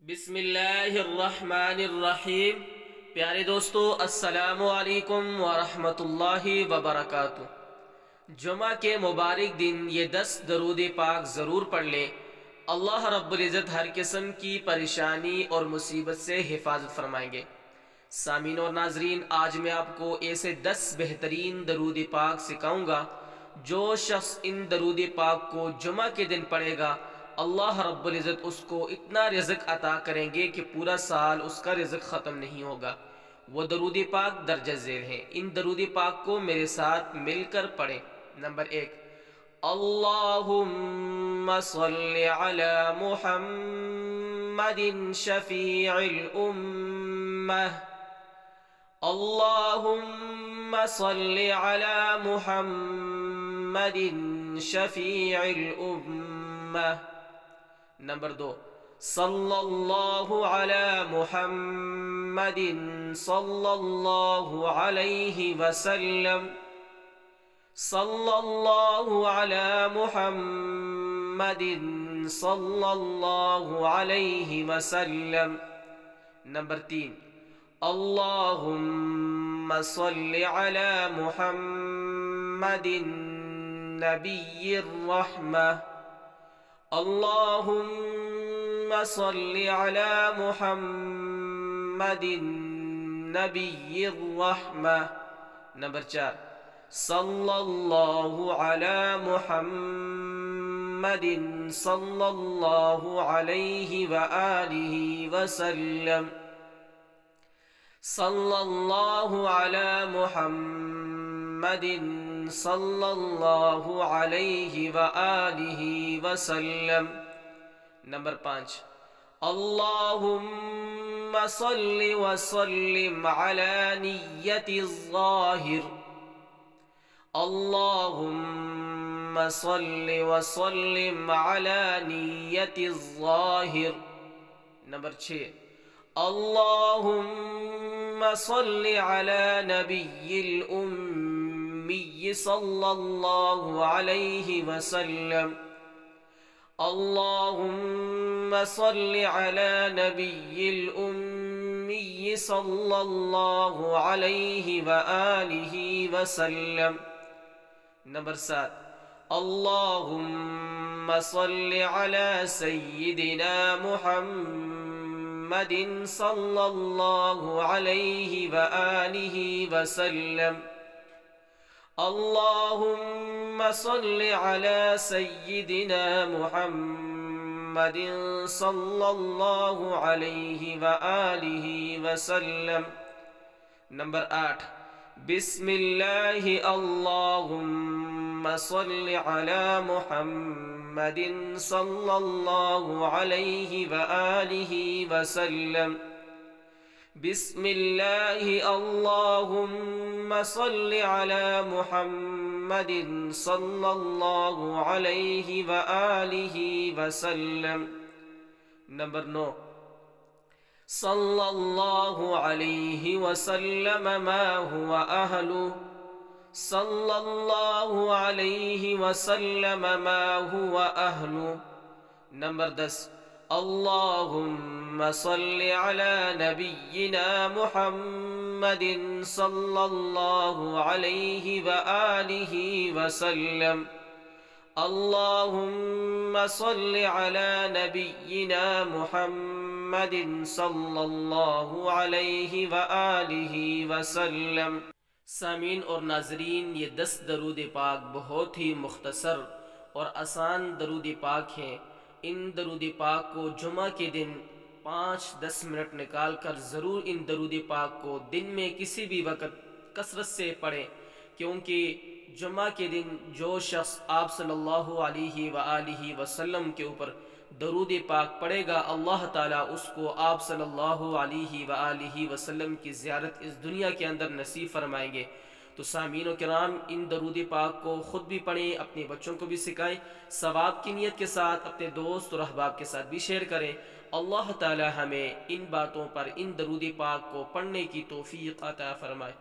بسم اللہ الرحمن الرحیم۔ پیارے دوستو، السلام علیکم ورحمۃ اللہ وبرکاتہ۔ جمعہ کے مبارک دن یہ 10 درود پاک ضرور پڑھ لیں۔ اللہ رب العزت ہر قسم کی پریشانی اور مصیبت سے حفاظت فرمائیں گے۔ سامعین اور ناظرین، آج میں آپ کو ایسے 10 بہترین درود پاک سکھاؤں گا جو شخص ان درود پاک کو جمعہ کے دن پڑھے گا، اللہ رب العزت اس کو اتنا رزق عطا کریں گے کہ پورا سال اس کا رزق ختم نہیں ہوگا۔ وہ درود پاک درج ذیل ہیں، ان درود پاک کو میرے ساتھ مل کر پڑھیں۔ نمبر 1، اللہم صل علی محمد شفیع الامہ، اللہم صل علی محمد شفیع الامہ۔ نمبر 2، صلی اللہ علی محمد صلی اللہ علیہ وسلم، صلی اللہ علی محمد صلی اللہ علیہ وسلم۔ نمبر 3، اللہم صل علی محمد نبی الرحمہ، اللہم صل علی محمد نبی الرحمہ۔ نمبر 4، صلی اللہ علی محمد صلی اللہ علیہ وآلہ وسلم، صلی اللہ علی محمد صلی اللہ علیہ وآلہ وسلم۔ نمبر 5، اللہم صل وسلم علی نیت الظاہر، اللہم صل وسلم علی نیت الظاہر۔ نمبر 6، اللہم صل علی نبی الأمی صلی اللہ علیہ وسلم، اللہم صل علی نبی الأمی صلی اللہ علیہ وآلہ وسلم۔ نمبر 7، اللہم صل علی سیدنا محمد صلی اللہ علیہ وآلہ وسلم، اللہم صل علی سیدنا محمد صلی اللہ علیہ وآلہ وسلم۔ نمبر 8، بسم اللہ اللہم صل علی محمد صلی اللہ علیہ وآلہ وسلم، بسم اللہ اللہم صل علی محمد صلی اللہ علیہ وآلہ وسلم۔ نمبر 9، صلی اللہ علیہ وسلم ما هو اہلہ، صلی اللہ علیہ وسلم ما هو اہلہ۔ نمبر 10، اللہم صل علی نبینا محمد صلی اللہ علیہ وآلہ وسلم، اللہم صل علی نبینا محمد صلی اللہ علیہ وآلہ وسلم۔ سامعین اور ناظرین، یہ 10 درود پاک بہت ہی مختصر اور آسان درود پاک ہیں۔ ان درود پاک کو جمعہ کے دن 5-10 منٹ نکال کر ضرور ان درود پاک کو دن میں کسی بھی وقت کثرت سے پڑھیں، کیونکہ جمعہ کے دن جو شخص آپ صلی اللہ علیہ وآلہ وسلم کے اوپر درود پاک پڑھے گا، اللہ تعالیٰ اس کو آپ صلی اللہ علیہ وآلہ وسلم کی زیارت اس دنیا کے اندر نصیب فرمائیں گے۔ تو سامعین و کرام، ان درود پاک کو خود بھی پڑھیں، اپنے بچوں کو بھی سکھائیں، ثواب کی نیت کے ساتھ اپنے دوست اور احباب کے ساتھ بھی شیئر کریں۔ اللہ تعالی ہمیں ان باتوں پر، ان درود پاک کو پڑھنے کی توفیق عطا فرمائے۔